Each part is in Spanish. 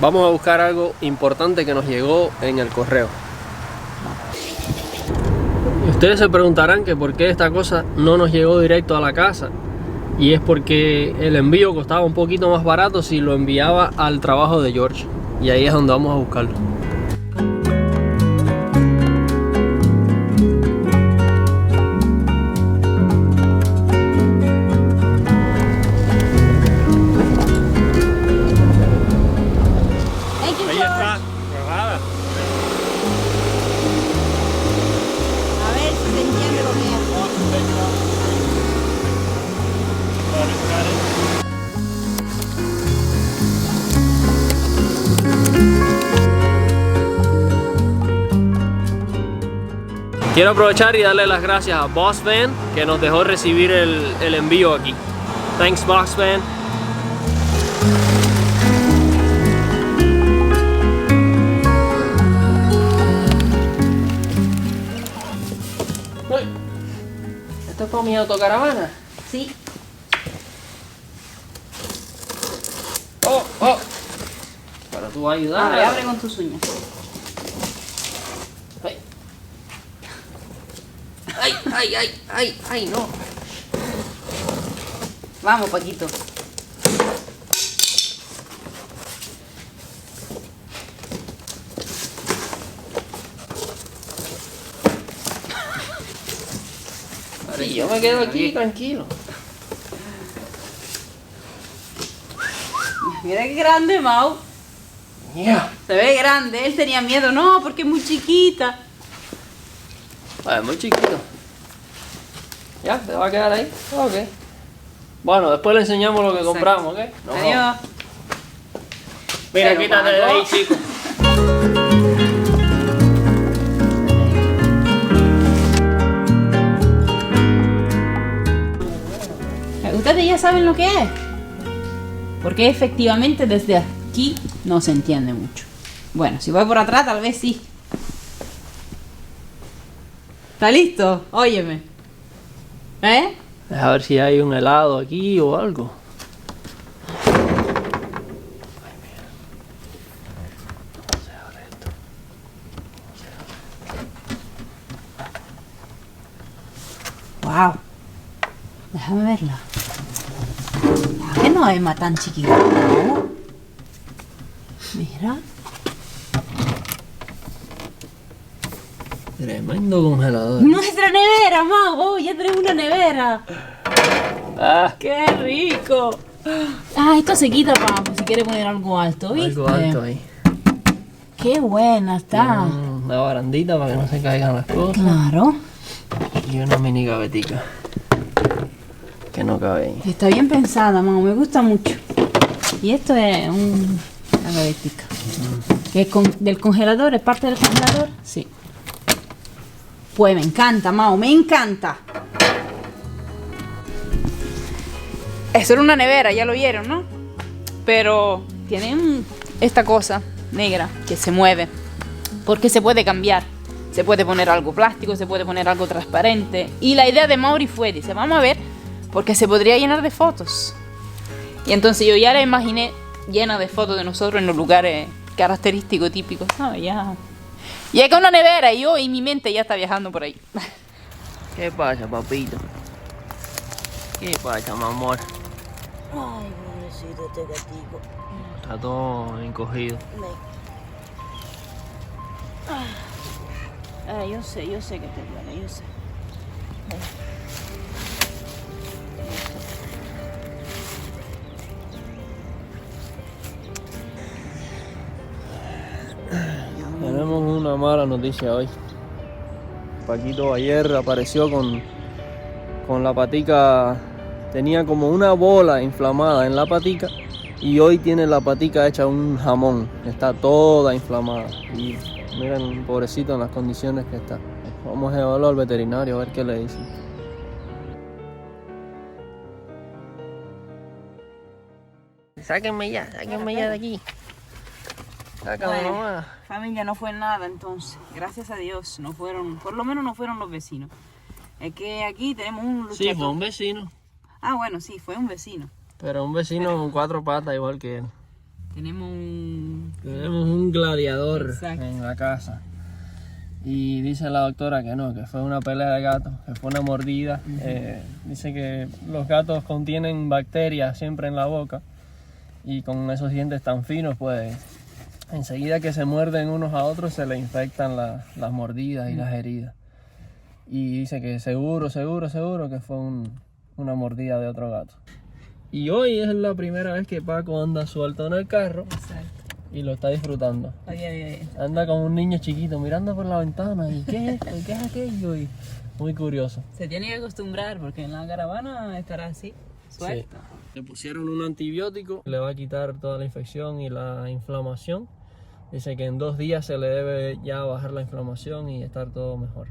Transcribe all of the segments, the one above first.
Vamos a buscar algo importante que nos llegó en el correo. Ustedes se preguntarán que por qué esta cosa no nos llegó directo a la casa. Y es porque el envío costaba un poquito más barato si lo enviaba al trabajo de George. Y ahí es donde vamos a buscarlo. Ahí está, grabada. A ver si se entiende lo que es. Quiero aprovechar y darle las gracias a Boss Van que nos dejó recibir el envío aquí. Thanks, Boss Van. ¿Esto es para mi autocaravana? Sí. Oh. Para tú ayudar. Abre, abre con tus uñas. Ay, no. Vamos, Paquito. Sí, yo me quedo aquí tranquilo. Mira qué grande, Mau. Yeah. Se ve grande. Él tenía miedo. No, porque es muy chiquita. Muy chiquito. ¿Ya? ¿Te va a quedar ahí? Ok. Bueno, después le enseñamos lo que compramos, ¿ok? Nos Adiós. vamos. Mira, Pero, quítate de ahí, Paco. chico. Ustedes ya saben lo que es. Porque efectivamente desde aquí no se entiende mucho. Bueno, si voy por atrás tal vez sí. ¿Está listo? Óyeme. ¿Eh? A ver si hay un helado aquí o algo. Ay, mira. ¿Cómo se abre esto? Wow. Déjame verla. ¿Qué no es más tan chiquito? ¿No? Mira. Tremendo congelador. Nuestra nevera, Mau. Oh, ya tenemos una nevera. Ah, ¡Qué rico! Ah, esto se quita para si quiere poner algo alto, ¿viste? algo alto ahí. ¡Qué buena está! Una barandita para que no se caigan las cosas. Claro. Y una mini gavetica. Que no cabe ahí. Está bien pensada, Mau. Me gusta mucho. Y esto es una gavetica. ¿Que es del congelador? ¿Es parte del congelador? Sí. Pues me encanta, Mau. Me encanta. Eso era una nevera, ya lo vieron, ¿no? Pero tiene esta cosa negra que se mueve. Porque se puede cambiar. Se puede poner algo plástico, se puede poner algo transparente. Y la idea de Mauri fue, dice, vamos a ver, porque se podría llenar de fotos. Y entonces yo ya la imaginé llena de fotos de nosotros en los lugares característicos, típicos. ¿Sabes? Ya. Y es que una nevera y yo y mi mente ya está viajando por ahí. ¿Qué pasa, papito? ¿Qué pasa, mi amor? Ay, pobrecito este gatito. Está todo encogido. Yo sé que te duele, yo sé. Tenemos una mala noticia hoy. Paquito ayer apareció con la patica, tenía como una bola inflamada en la patica y hoy tiene la patica hecha un jamón, está toda inflamada y miren, pobrecito, en las condiciones que está. Vamos a llevarlo al veterinario a ver qué le dicen. Sáquenme ya de aquí. Sácame, Bueno, mamá. familia, no fue nada entonces. Gracias a Dios, no fueron, por lo menos no fueron los vecinos. Es que aquí tenemos un luchador. Sí, fue un vecino. Ah, bueno, sí, fue un vecino. Pero un vecino con 4 patas igual que él. Tenemos un Tenemos un gladiador Exacto. en la casa. Y dice la doctora que no, que fue una pelea de gatos, que fue una mordida. Dice que los gatos contienen bacterias siempre en la boca y con esos dientes tan finos, pues enseguida que se muerden unos a otros se le infectan las mordidas y las heridas. Y dice que seguro que fue una mordida de otro gato. Y hoy es la primera vez que Paco anda suelto en el carro. Exacto. Y lo está disfrutando. Anda como un niño chiquito mirando por la ventana. ¿Y qué es esto? ¿Y qué es aquello? Y muy curioso. Se tiene que acostumbrar porque en la caravana estará así, suelto. Sí. Le pusieron un antibiótico. Le va a quitar toda la infección y la inflamación. Dice que en 2 días se le debe ya bajar la inflamación y estar todo mejor.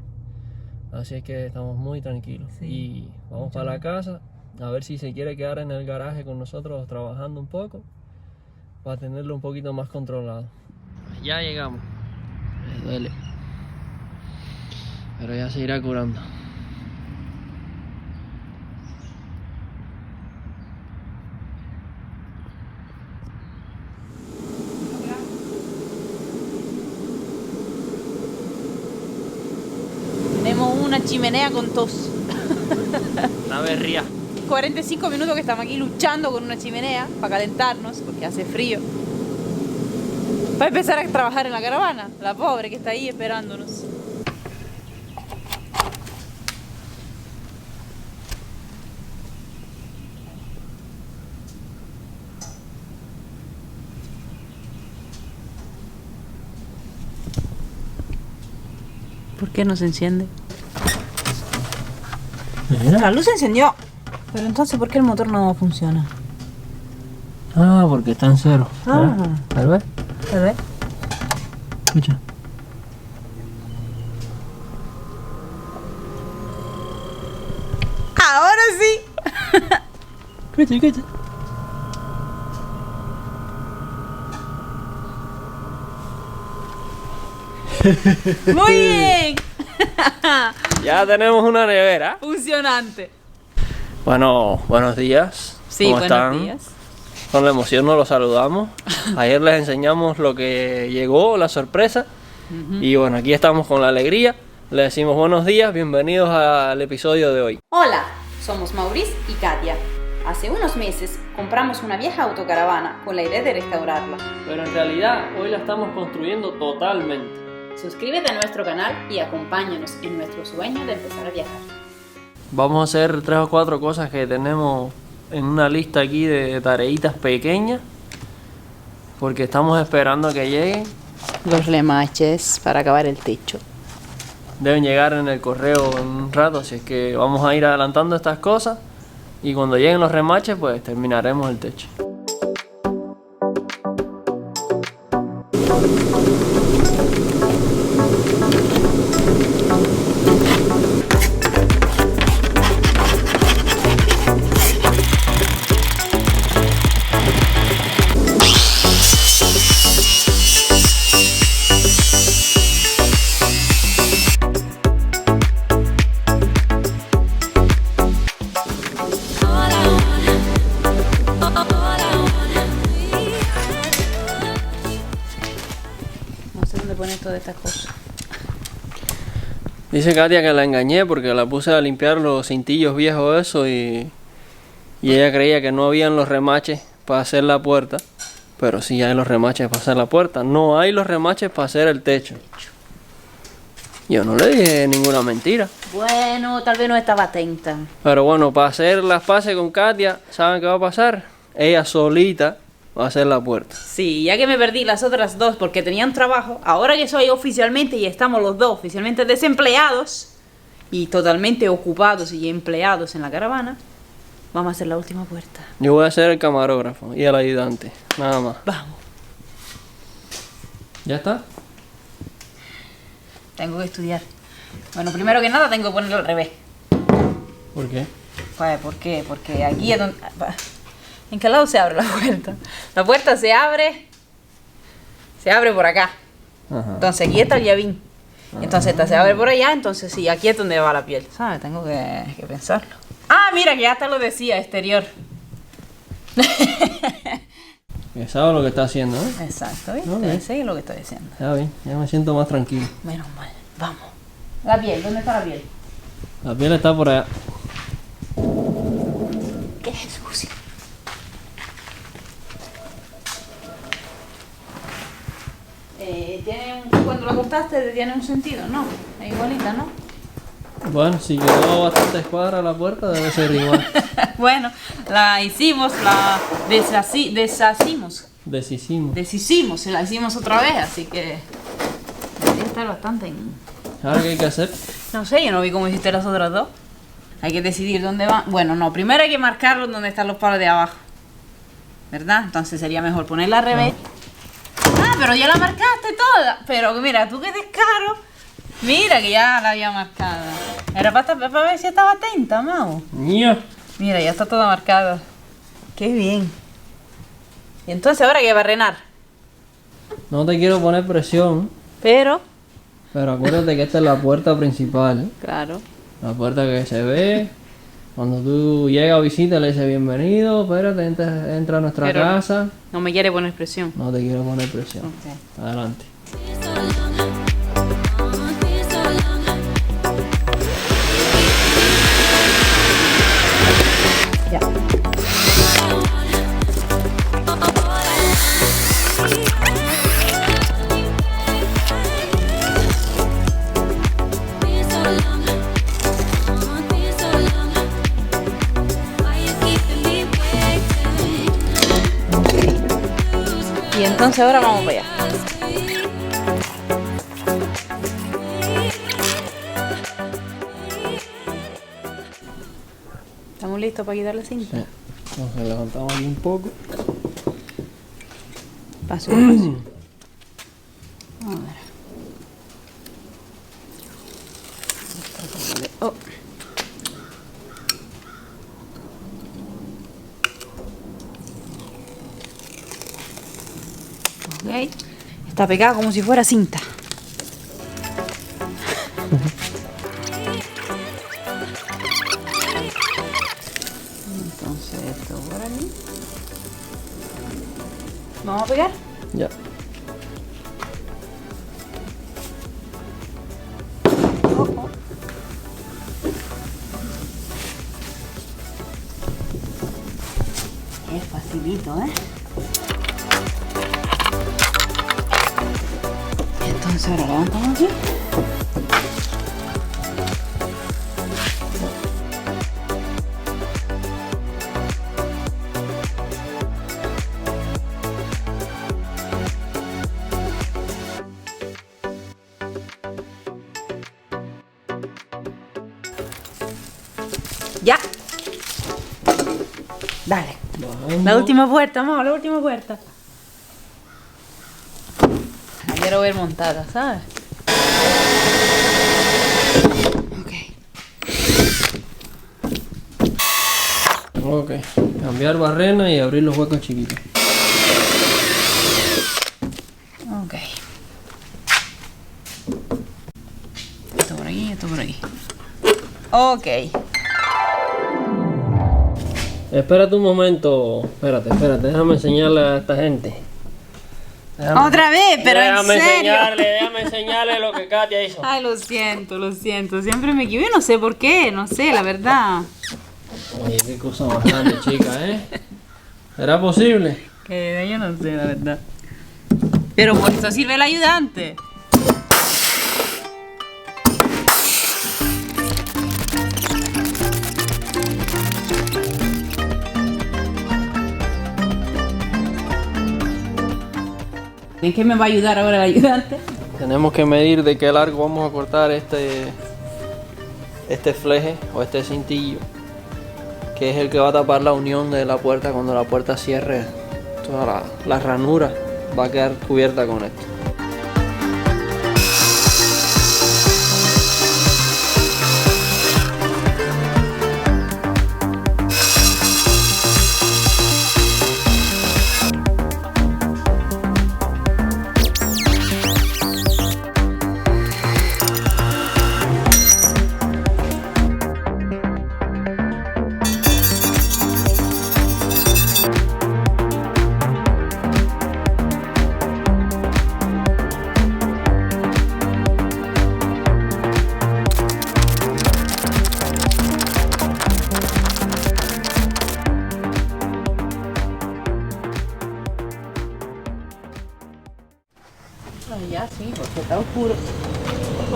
Así es que estamos muy tranquilos. Sí. Y vamos para la casa a ver si se quiere quedar en el garaje con nosotros trabajando un poco, para tenerlo un poquito más controlado. Ya llegamos. Me duele. Pero ya se irá curando. Tenemos una chimenea con tos. La berría. 45 minutos que estamos aquí luchando con una chimenea para calentarnos porque hace frío. Para empezar a trabajar en la caravana, la pobre que está ahí esperándonos. ¿Por qué no se enciende? La luz se encendió. Pero entonces, ¿por qué el motor no funciona? Ah, porque está en cero. Ah. ¿Tal vez? A ver. Escucha. Ahora sí. Escucha. Muy bien. Ya tenemos una nevera. Funcionante. Bueno, buenos días. Sí, ¿Cómo buenos están? días. Con la emoción nos los saludamos. Ayer les enseñamos lo que llegó, la sorpresa. Y bueno, aquí estamos con la alegría. Les decimos buenos días, bienvenidos al episodio de hoy. Hola, somos Maurice y Katia. Hace unos meses compramos una vieja autocaravana con la idea de restaurarla. Pero en realidad hoy la estamos construyendo totalmente. Suscríbete a nuestro canal y acompáñanos en nuestro sueño de empezar a viajar. Vamos a hacer 3 o 4 cosas que tenemos en una lista aquí de tareitas pequeñas. Porque estamos esperando a que lleguen. Los remaches para acabar el techo. Deben llegar en el correo en un rato, así es que vamos a ir adelantando estas cosas. Y cuando lleguen los remaches, pues terminaremos el techo. No sé dónde poner todas estas cosas. Dice Katia que la engañé porque la puse a limpiar los cintillos viejos eso y ella creía que no habían los remaches para hacer la puerta. Pero sí hay los remaches para hacer la puerta. No hay los remaches para hacer el techo. Yo no le dije ninguna mentira. Bueno, tal vez no estaba atenta. Pero bueno, para hacer las paces con Katia, ¿saben qué va a pasar? Ella solita va a hacer la puerta. Sí, ya que me perdí las otras dos porque tenían trabajo, ahora que soy oficialmente y estamos los dos oficialmente desempleados y totalmente ocupados y empleados en la caravana, vamos a hacer la última puerta. Yo voy a ser el camarógrafo y el ayudante, nada más. Vamos. ¿Ya está? Tengo que estudiar. Bueno, primero que nada tengo que ponerlo al revés. ¿Por qué? Pues, ¿por qué? Porque aquí es donde... ¿En qué lado se abre la puerta? La puerta se abre por acá. Ajá. Entonces aquí está el llavín. Entonces esta se abre por allá, entonces sí, aquí es donde va la piel. ¿Sabes? Tengo que pensarlo. Ah, mira, que ya hasta lo decía, exterior. Que sabe lo que está haciendo, ¿eh? Exacto, ¿viste? Ok. Sé lo que estoy diciendo. Ya bien, ya me siento más tranquilo. Menos mal. Vamos. La piel, ¿dónde está la piel? La piel está por allá. ¡Qué sucio! Cuando la cortaste tiene un sentido, ¿no? Es igualita, ¿no? Bueno, si quedó bastante escuadra la puerta, debe ser igual. Bueno, la hicimos, la deshicimos, Deshicimos. la hicimos otra vez, así que debería estar bastante en... Ahora, ¿qué hay que hacer? No sé, yo no vi cómo hiciste las otras dos. Hay que decidir dónde van. Bueno, no, primero hay que marcarlos donde están los palos de abajo, ¿verdad? Entonces sería mejor ponerla al revés. Ah, pero ya la marcaste toda. Pero mira, tú qué descaro. Mira que ya la había marcada. Era para ver si estaba atenta, Mau. ¡Ño! Mira, ya está toda marcada. Qué bien. Y entonces ahora que va a renar. No te quiero poner presión, Pero, pero acuérdate que esta es la puerta principal, ¿eh? claro. La puerta que se ve. Cuando tú llegas o visitas, le dices bienvenido, espérate, entra a nuestra Pero- casa. No me quiere poner presión. No te quiero poner presión. Ok. Adelante. Ya. Y entonces ahora vamos para allá. ¿Estamos listos para quitar la cinta? Sí. Entonces levantamos aquí un poco. Paso a paso. A ver. Oh. Ok. Está pegada como si fuera cinta. Entonces esto por aquí. ¿Vamos a pegar? Ya. Oh, oh. Es facilito, ¿eh? Entonces ahora levantamos aquí. Ya. Dale. La última puerta, amor, la última puerta. La quiero ver montada, ¿sabes? Ok. Ok. Cambiar barrena y abrir los huecos chiquitos. Ok. Esto por aquí, esto por aquí. Ok. Espérate un momento. Espérate, déjame enseñarle a esta gente. Otra vez, pero en serio. Déjame enseñarle lo que Katia hizo. Ay, lo siento, lo siento. Siempre me equivoco. Yo no sé por qué, no sé, la verdad. Oye, qué cosa más grande, chica, ¿eh? ¿Era posible? Yo no sé, la verdad. Pero por eso sirve el ayudante. ¿En qué me va a ayudar ahora el ayudante? Tenemos que medir de qué largo vamos a cortar este fleje o este cintillo, que es el que va a tapar la unión de la puerta cuando la puerta cierre. Toda la ranura va a quedar cubierta con esto. allá, sí, porque está oscuro.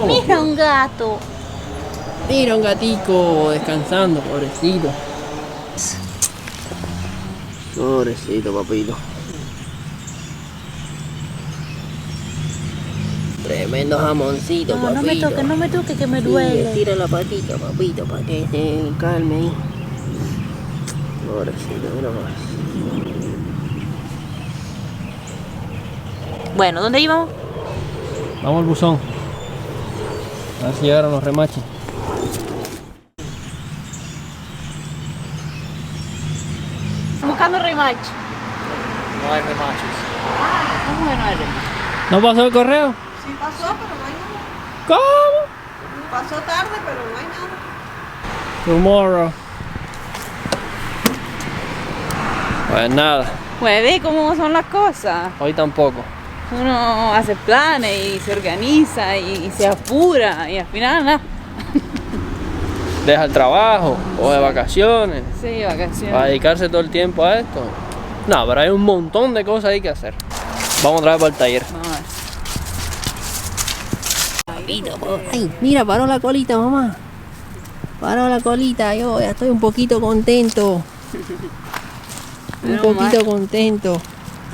Mira un gato. Mira un gatico descansando, pobrecito. Pobrecito, papito. Tremendo jamoncito, No, papito. no me toque, que me Sí, duele. estira la patita, papito, para que se calme ahí. Pobrecito, mira más. Bueno, ¿dónde íbamos? Vamos al buzón. A ver si llegaron los remaches. Buscando rematch. No hay remachos. ¿Cómo que no hay rematch? ¿No pasó el correo? Sí pasó, pero no hay nada. ¿Cómo? Pasó tarde, pero no hay nada. Tomorrow. Pues nada, Pues ve cómo son las cosas. hoy tampoco. Uno hace planes y se organiza y se apura y al final nada. Deja el trabajo o de vacaciones. Sí, Para vacaciones. dedicarse todo el tiempo a esto. No, pero hay un montón de cosas ahí que hacer. Vamos otra vez para el taller. Vamos a ver. Ay, mira, paró la colita, mamá. Paró la colita, yo ya estoy un poquito contento. Un Menos poquito mal. contento.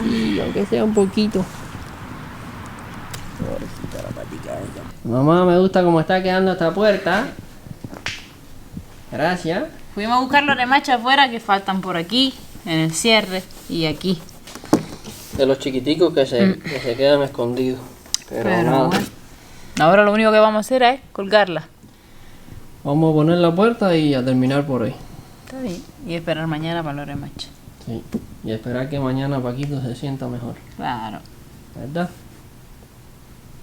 Sí, aunque sea un poquito. Pobrecita la patica esa. Mamá, me gusta cómo está quedando esta puerta. Gracias. Fuimos a buscar los remachos afuera que faltan por aquí, en el cierre y aquí. De los chiquiticos que se quedan escondidos. Pero nada. bueno. Ahora lo único que vamos a hacer es colgarla. Vamos a poner la puerta y a terminar por ahí. Está bien. Y esperar mañana para los remachos. Sí. Y esperar que mañana Paquito se sienta mejor. Claro. ¿Verdad?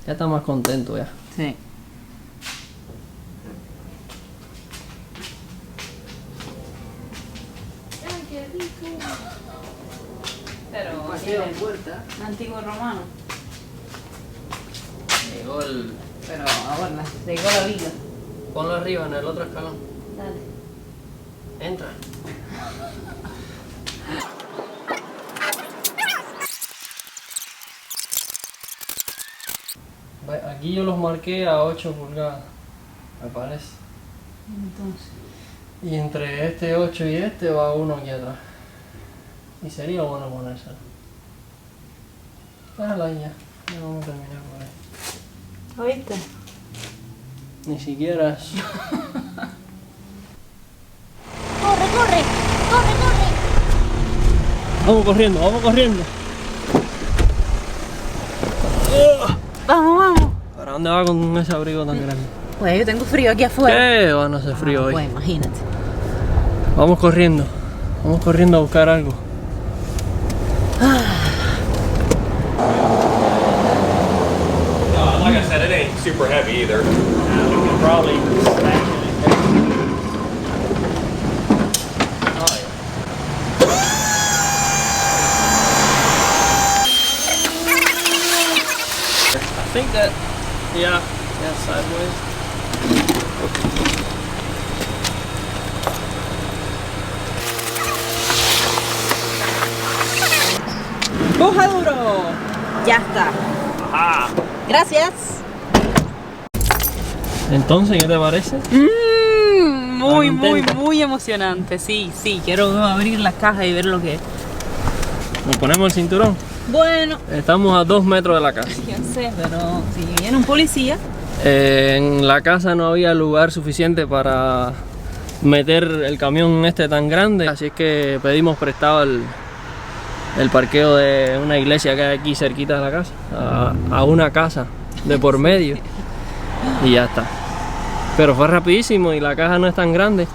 Ya está más contento ya. Sí. Pero puerta. antiguo romano. Llegó el... Pero ahora se llegó la vida. Ponlo arriba en el otro escalón. Dale. Entra. Aquí yo los marqué a 8 pulgadas, me parece. Entonces. Y entre este 8 y este va uno aquí atrás. Y sería bueno ponérselo. Déjala ahí ya. Ya vamos a terminar por ahí. ¿Oíste? Ni siquiera es... Corre, corre, corre, corre. Vamos corriendo, vamos corriendo. Vamos, vamos. ¿Para dónde va con ese abrigo tan grande? Pues yo tengo frío aquí afuera. ¿Qué? Van a hacer frío hoy. Pues imagínate. Vamos corriendo a buscar algo. Like I said, it ain't super heavy either. We can probably stack it. I think that, yeah, sideways. ¡Puja duro! Ya está. Ajá. Gracias. Entonces, ¿qué te parece? Muy, ¿Estás muy, contenta? muy emocionante. Sí, sí, quiero abrir la caja y ver lo que es. Nos ponemos el cinturón. Bueno, Estamos a 2 metros de la casa. yo sé, pero si viene un policía, En la casa no había lugar suficiente para meter el camión este tan grande, así es que pedimos prestado el parqueo de una iglesia que hay aquí cerquita de la casa, a una casa de por medio, y ya está. Pero fue rapidísimo y la caja no es tan grande.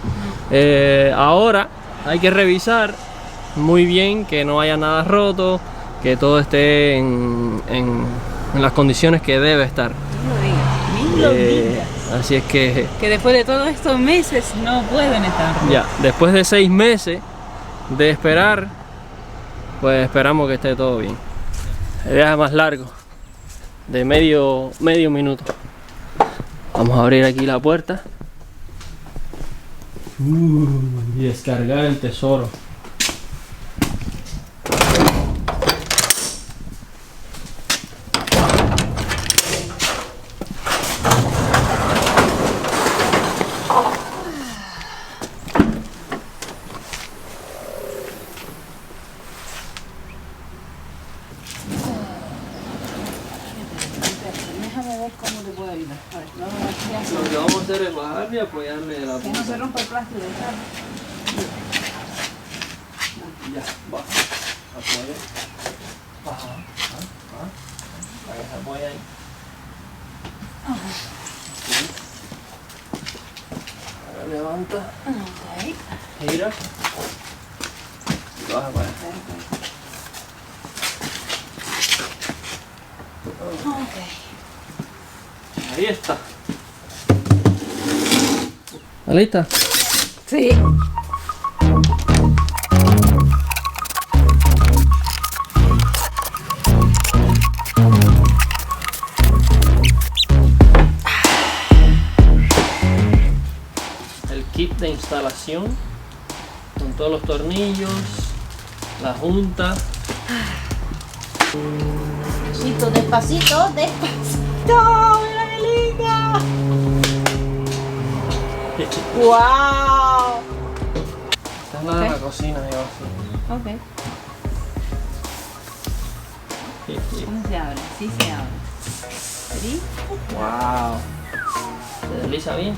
Ahora hay que revisar muy bien que no haya nada roto, que todo esté en las condiciones que debe estar. ni lo digas. Así es que Que después de todos estos meses no pueden estar. ya, después de 6 meses de esperar, pues esperamos que esté todo bien. El viaje más largo, de medio minuto. Vamos a abrir aquí la puerta y descargar el tesoro. puedo evitar. A ver, vamos a ver qué hace. Lo que vamos a hacer es bajarle y apoyarle la Que no se rompa el plástico del carro. Ya, baja. Apoya. Baja. Para que se apoye ahí. Sí. Ahora levanta. Ok. Gira. Y baja para allá. Ok. Ahí está. ¿Está lista? Sí. El kit de instalación con todos los tornillos, la junta. Despacito, despacito, despacito. Mira qué linda. ¡Wow! Esta es la de la cocina, yo así. Ok. ¿Cómo se abre? Sí se abre. ¿Sí? Wow. ¿Se desliza bien?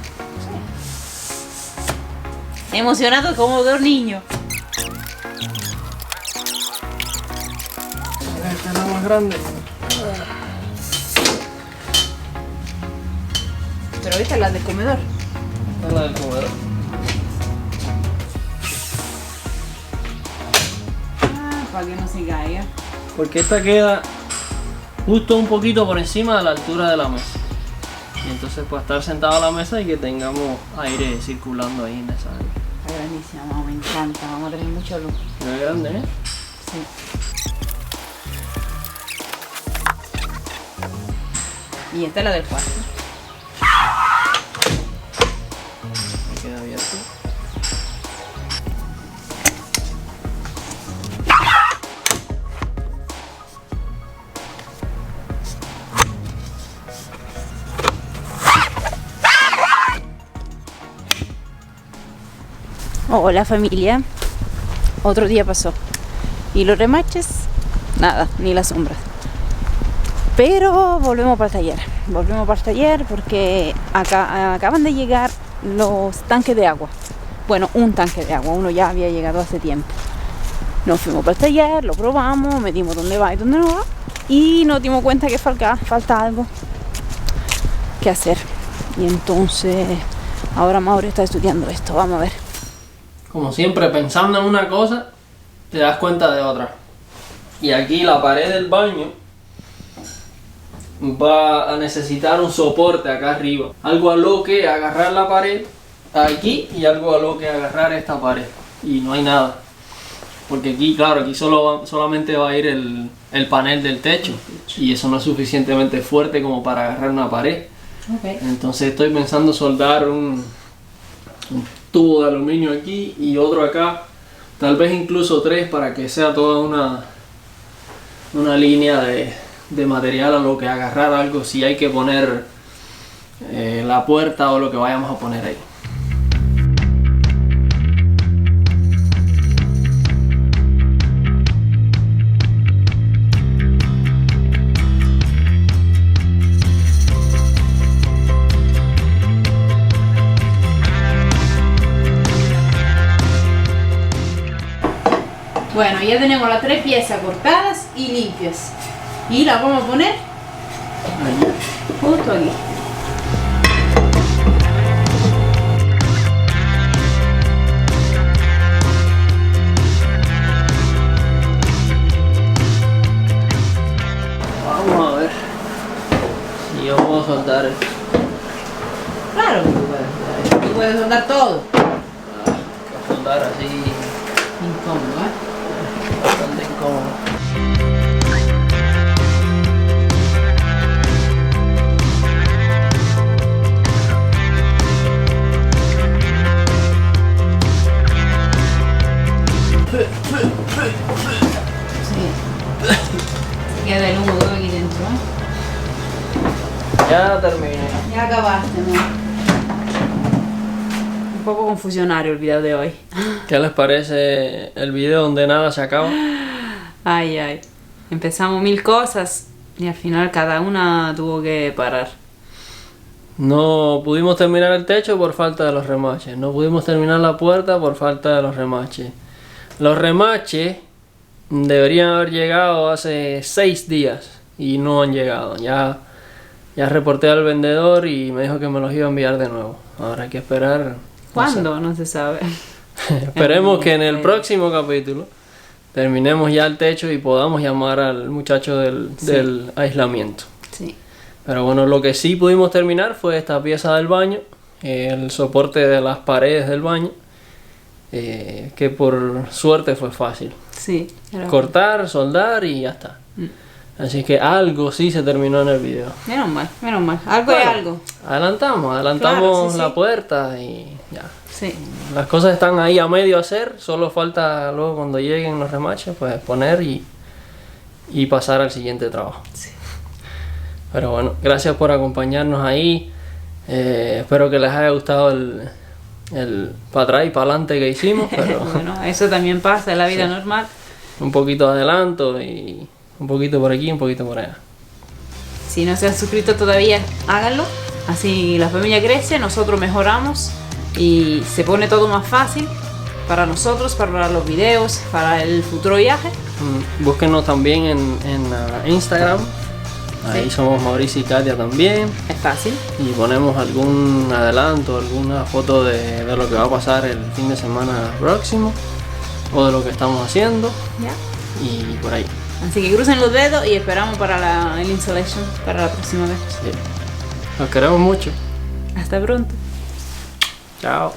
Emocionado como dos niños. Esta es la más grande. Pero esta es la del comedor. Esta es la del comedor. Para que no se caiga. Porque esta queda justo un poquito por encima de la altura de la mesa. Y entonces para estar sentado a la mesa y que tengamos aire circulando ahí en esa área. Está grandísima, mamá, me encanta. Vamos a tener mucho luz. Es grande, ¿eh? Sí. Y esta es la del cuarto. Ahí queda abierto. Hola familia. Otro día pasó. Y los remaches, nada, ni las sombras. Pero volvemos para el taller. Volvemos para el taller porque acaban de llegar los tanques de agua. Bueno, un tanque de agua. Uno ya había llegado hace tiempo. Nos fuimos para el taller, lo probamos, medimos dónde va y dónde no va. Y nos dimos cuenta que falta algo que hacer. Y entonces ahora Mauro está estudiando esto. Vamos a ver. Como siempre, pensando en una cosa, te das cuenta de otra. Y aquí la pared del baño va a necesitar un soporte acá arriba. Algo a lo que agarrar la pared aquí y algo a lo que agarrar esta pared. Y no hay nada. Porque aquí, claro, aquí solamente va a ir el panel del techo. Y eso no es suficientemente fuerte como para agarrar una pared. Okay. Entonces estoy pensando soldar un tubo de aluminio aquí y otro acá, tal vez incluso 3 para que sea toda una línea de material a lo que agarrar algo si hay que poner la puerta o lo que vayamos a poner ahí. Bueno, ya tenemos las 3 piezas cortadas y limpias. Y las vamos a poner justo aquí. Vamos a ver si yo puedo soldar esto. Claro que tú puedes. Tú puedes soldar todo. Que soldar así Incómodo, ¿eh? bastante incómodo. Sí. Se queda el humo todo aquí dentro, ¿eh? Ya terminé. Ya acabaste, ¿no? Un poco confusionario el video de hoy. ¿Qué les parece el video donde nada se acaba? Ay, ay. Empezamos 1000 cosas y al final cada una tuvo que parar. No pudimos terminar el techo por falta de los remaches. No pudimos terminar la puerta por falta de los remaches. Los remaches deberían haber llegado hace 6 días y no han llegado. Ya reporté al vendedor y me dijo que me los iba a enviar de nuevo. Ahora hay que esperar. ¿Cuándo? No se sabe. Esperemos que en el próximo capítulo terminemos ya el techo y podamos llamar al muchacho del aislamiento. Sí. Pero bueno, lo que sí pudimos terminar fue esta pieza del baño, el soporte de las paredes del baño, que por suerte fue fácil. Sí. Cortar, soldar y ya está. Así que algo sí se terminó en el video. Menos mal, menos mal. Algo Bueno, es algo. Adelantamos Claro, sí, la sí. puerta y ya. Sí. Las cosas están ahí a medio hacer, solo falta luego cuando lleguen los remaches, pues poner y pasar al siguiente trabajo. Sí. Pero bueno, gracias por acompañarnos ahí. Espero que les haya gustado el para atrás y para adelante que hicimos, pero Bueno, eso también pasa en la vida Sí. normal. un poquito de adelanto y un poquito por aquí, un poquito por allá. Si no se han suscrito todavía, háganlo. Así la familia crece, nosotros mejoramos y se pone todo más fácil para nosotros, para los videos, para el futuro viaje. Búsquenos también en Instagram. Ahí Sí. somos Mauricio y Katia también. Es fácil. Y ponemos algún adelanto, alguna foto de lo que va a pasar el fin de semana próximo o de lo que estamos haciendo ¿Ya? y por ahí. Así que crucen los dedos y esperamos para el installation para la próxima vez. Sí. Los queremos mucho. Hasta pronto. Chao.